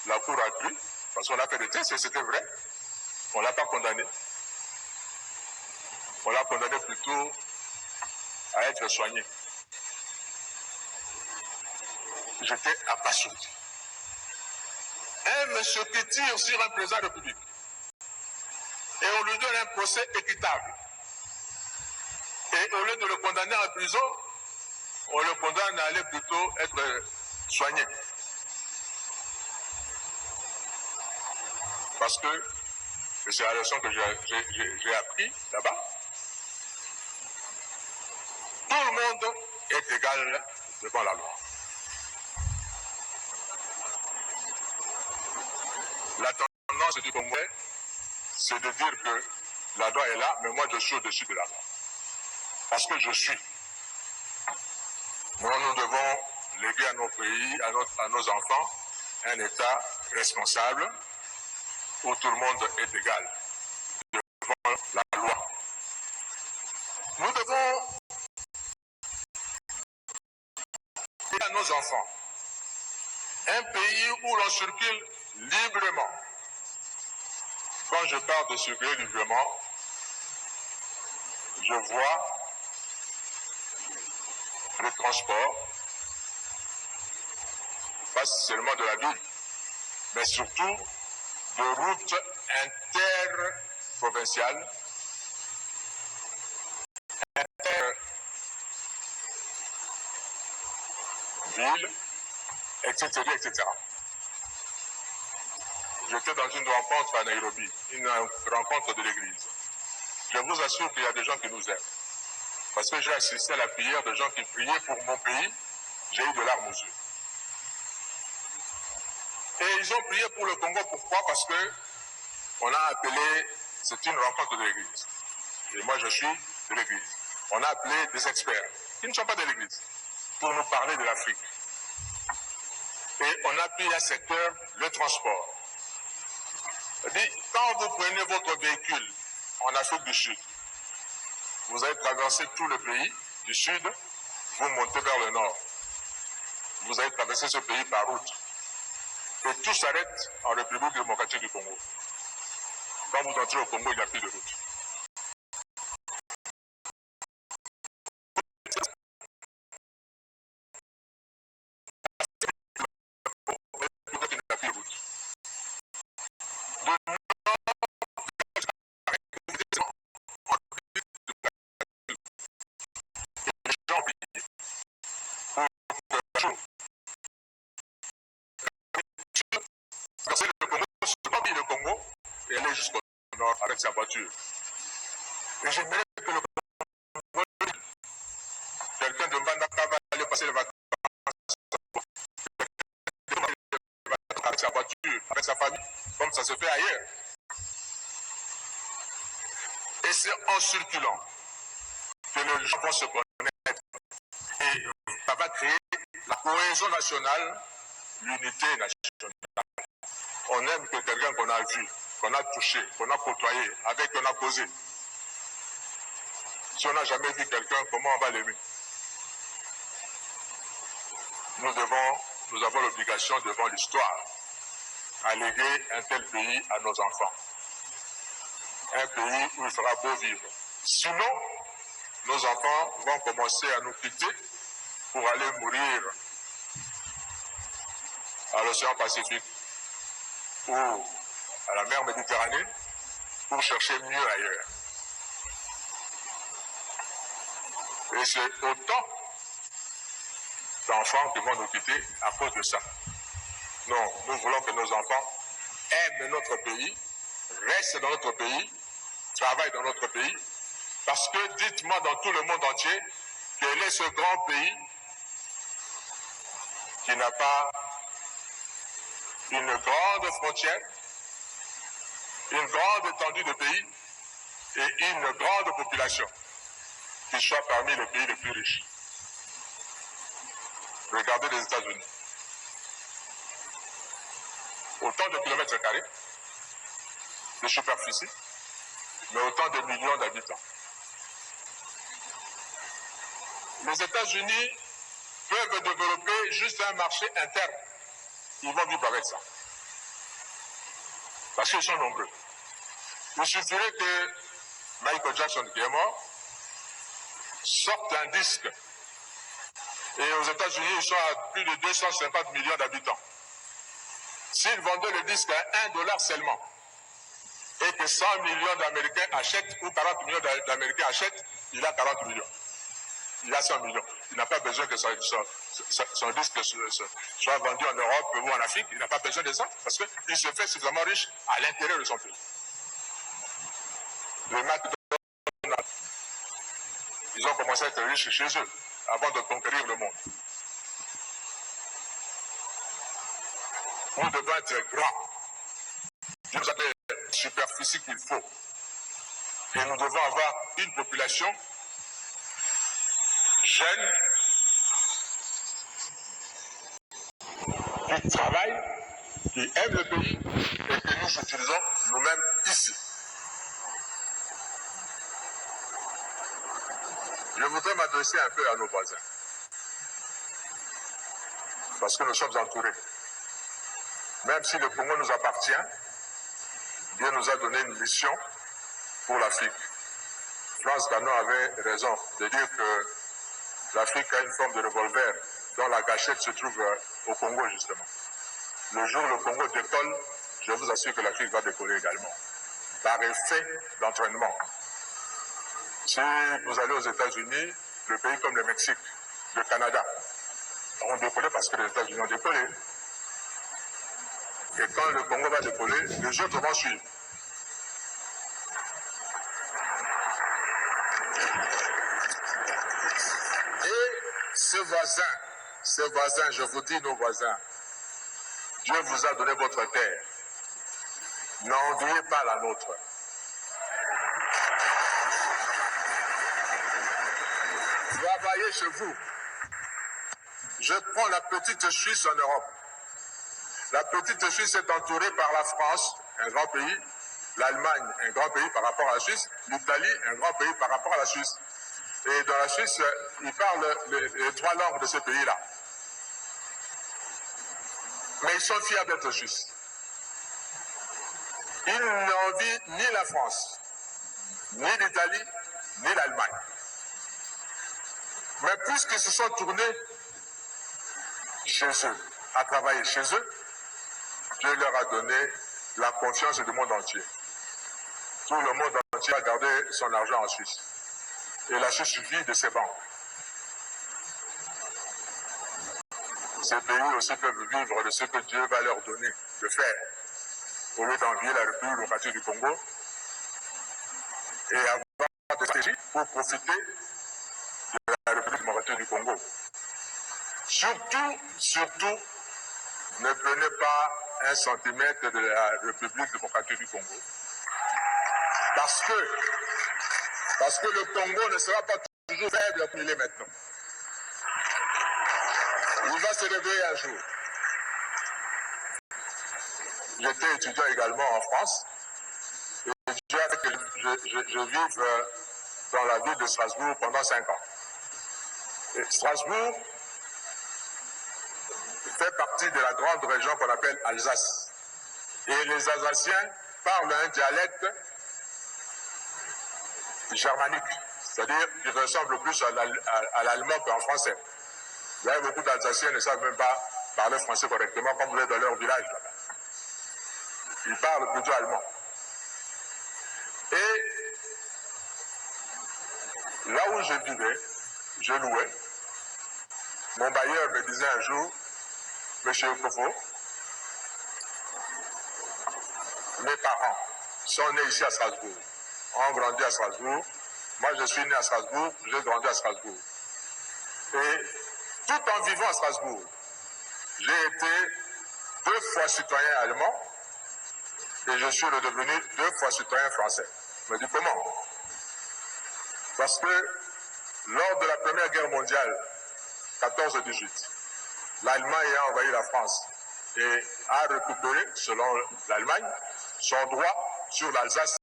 la Cour a cru, parce qu'on a fait des tests et c'était vrai. On ne l'a pas condamné. On l'a condamné plutôt à être soigné. J'étais abasourdi. Un monsieur qui tire sur un président de la République et on lui donne un procès équitable. Et au lieu de le condamner en prison, on le condamne à aller plutôt être soigné. Parce que c'est la leçon que j'ai appris là-bas. Tout le monde est égal devant la loi. La tendance du Congolais, c'est de dire que la loi est là, mais moi je suis au-dessus de la loi. Parce que je suis. Nous devons léguer à nos pays, à nos enfants, un État responsable où tout le monde est égal devant la loi. Nous devons léguer à nos enfants un pays où l'on circule librement. Quand je parle de circuler librement, je vois le transport, pas seulement de la ville, mais surtout de routes interprovinciales, intervilles, etc., etc. J'étais dans une rencontre à Nairobi, une rencontre de l'église. Je vous assure qu'il y a des gens qui nous aiment. Parce que j'ai assisté à la prière de gens qui priaient pour mon pays, j'ai eu de larmes aux yeux. Et ils ont prié pour le Congo, pourquoi? Parce que on a appelé, c'est une rencontre de l'église. Et moi je suis de l'église. On a appelé des experts, qui ne sont pas de l'église, pour nous parler de l'Afrique. Et on a pris un secteur, le transport. Quand vous prenez votre véhicule en Afrique du Sud, vous allez traverser tout le pays du Sud, vous montez vers le Nord. Vous allez traverser ce pays par route. Et tout s'arrête en République démocratique du Congo. Quand vous entrez au Congo, il n'y a plus de route. Le Congo et aller jusqu'au nord avec sa voiture. Et j'aimerais que le Congo, quelqu'un de Mbandaka va aller passer les vacances avec sa voiture, avec sa famille, comme ça se fait ailleurs. Et c'est en circulant que les gens vont se connaître. Et ça va créer la cohésion nationale, l'unité nationale. On aime que quelqu'un qu'on a vu, qu'on a touché, qu'on a côtoyé, avec qui on a causé. Si on n'a jamais vu quelqu'un, comment on va l'aimer? Nous avons l'obligation devant l'histoire à léguer un tel pays à nos enfants. Un pays où il fera beau vivre. Sinon, nos enfants vont commencer à nous quitter pour aller mourir à l'océan Pacifique ou à la mer Méditerranée pour chercher mieux ailleurs. Et c'est autant d'enfants qui vont nous quitter à cause de ça. Non, nous voulons que nos enfants aiment notre pays, restent dans notre pays, travaillent dans notre pays, parce que dites-moi dans tout le monde entier, quel est ce grand pays qui n'a pas une grande frontière, une grande étendue de pays et une grande population qui soit parmi les pays les plus riches. Regardez les États-Unis. Autant de kilomètres carrés de superficie, mais autant de millions d'habitants. Les États-Unis peuvent développer juste un marché interne. Ils vont vivre avec ça. Parce qu'ils sont nombreux. Il suffirait que Michael Jackson, qui est mort, sorte un disque. Et aux États-Unis, ils sont à plus de 250 millions d'habitants. S'ils vendaient le disque à $1 seulement, et que 100 millions d'Américains achètent, ou 40 millions d'Américains achètent, il a 40 millions. Il a 100 millions. Il n'a pas besoin que son disque soit vendu en Europe ou en Afrique. Il n'a pas besoin de ça, parce qu'il se fait suffisamment riche à l'intérieur de son pays. Les McDonald's, ils ont commencé à être riches chez eux, avant de conquérir le monde. Nous devons être grands. Dieu nous a donné la superficie qu'il faut. Et nous devons avoir une population jeune, qui travaille, qui aime le pays et que nous utilisons nous-mêmes ici. Je voudrais m'adresser un peu à nos voisins, parce que nous sommes entourés. Même si le Congo nous appartient, Dieu nous a donné une mission pour l'Afrique. Frantz Fanon avait raison de dire que l'Afrique a une forme de revolver dont la gâchette se trouve au Congo, justement. Le jour où le Congo décolle, je vous assure que l'Afrique va décoller également, par effet d'entraînement. Si vous allez aux États-Unis, le pays comme le Mexique, le Canada, ont décollé parce que les États-Unis ont décollé. Et quand le Congo va décoller, les autres vont suivre. Et ces voisins, je vous dis nos voisins, Dieu vous a donné votre terre. N'enviez pas la nôtre. Travaillez chez vous. Je prends la petite Suisse en Europe. La petite Suisse est entourée par la France, un grand pays, l'Allemagne, un grand pays par rapport à la Suisse, l'Italie, un grand pays par rapport à la Suisse. Et dans la Suisse, ils parlent les 3 langues de ce pays-là. Mais ils sont fiers d'être Suisses. Ils n'envient ni la France, ni l'Italie, ni l'Allemagne. Mais puisqu'ils se sont tournés chez eux, à travailler chez eux, Dieu leur a donné la confiance du monde entier. Tout le monde entier a gardé son argent en Suisse. Et la Suisse vit de ses banques. Ces pays aussi peuvent vivre de ce que Dieu va leur donner de faire, au lieu d'envier la République démocratique du Congo, et avoir des stratégies pour profiter de la République démocratique du Congo. Surtout, ne prenez pas 1 centimètre de la République démocratique du Congo. Parce que le Congo ne sera pas toujours faible comme il est maintenant. Il va se réveiller un jour. J'étais étudiant également en France. Et Dieu a fait que je vive dans la ville de Strasbourg pendant 5 ans. Et Strasbourg fait partie de la grande région qu'on appelle Alsace. Et les Alsaciens parlent un dialecte germanique, c'est-à-dire qu'ils ressemblent plus à l'allemand qu'en français. Vous avez beaucoup d'Alsaciens qui ne savent même pas parler français correctement, comme vous l'êtes dans leur village. Là. Ils parlent plutôt allemand. Et là où je vivais, je louais. Mon bailleur me disait un jour, Monsieur Kofo, mes parents sont nés ici à Strasbourg, ont grandi à Strasbourg. Moi, je suis né à Strasbourg, j'ai grandi à Strasbourg. Et tout en vivant à Strasbourg, j'ai été 2 fois citoyen allemand et je suis redevenu 2 fois citoyen français. Je me dis comment? Parce que lors de la Première Guerre mondiale, 14-18, l'Allemagne a envahi la France et a récupéré, selon l'Allemagne, son droit sur l'Alsace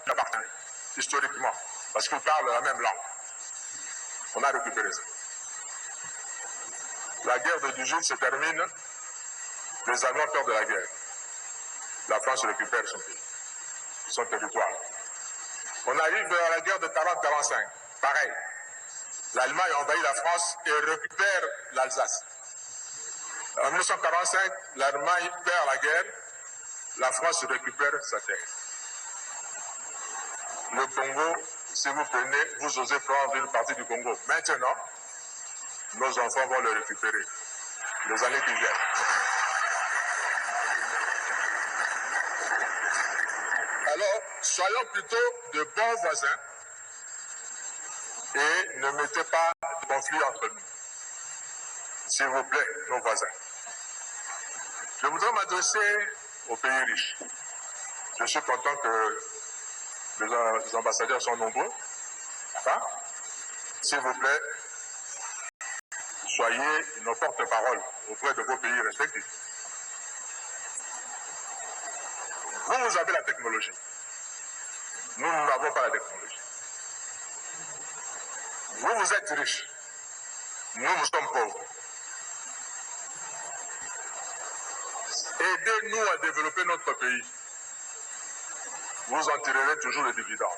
qui appartenait, historiquement, parce qu'ils parlent la même langue. On a récupéré ça. La guerre de 18 se termine, les Allemands perdent la guerre. la France récupère son territoire. On arrive à la guerre de 40-45, pareil. L'Allemagne envahit la France et récupère l'Alsace. En 1945, l'Allemagne perd la guerre, la France récupère sa terre. Le Congo, si vous prenez, vous osez prendre une partie du Congo. Maintenant, nos enfants vont le récupérer les années qui viennent. Alors, soyons plutôt de bons voisins et ne mettez pas de conflit entre nous. S'il vous plaît, nos voisins. Je voudrais m'adresser aux pays riches. Je suis content que les ambassadeurs sont nombreux. Enfin, s'il vous plaît, soyez nos porte-parole auprès de vos pays respectifs. Vous avez la technologie. Nous n'avons pas la technologie. Vous êtes riches. Nous sommes pauvres. Aidez-nous à développer notre pays. Vous en tirerez toujours les dividendes.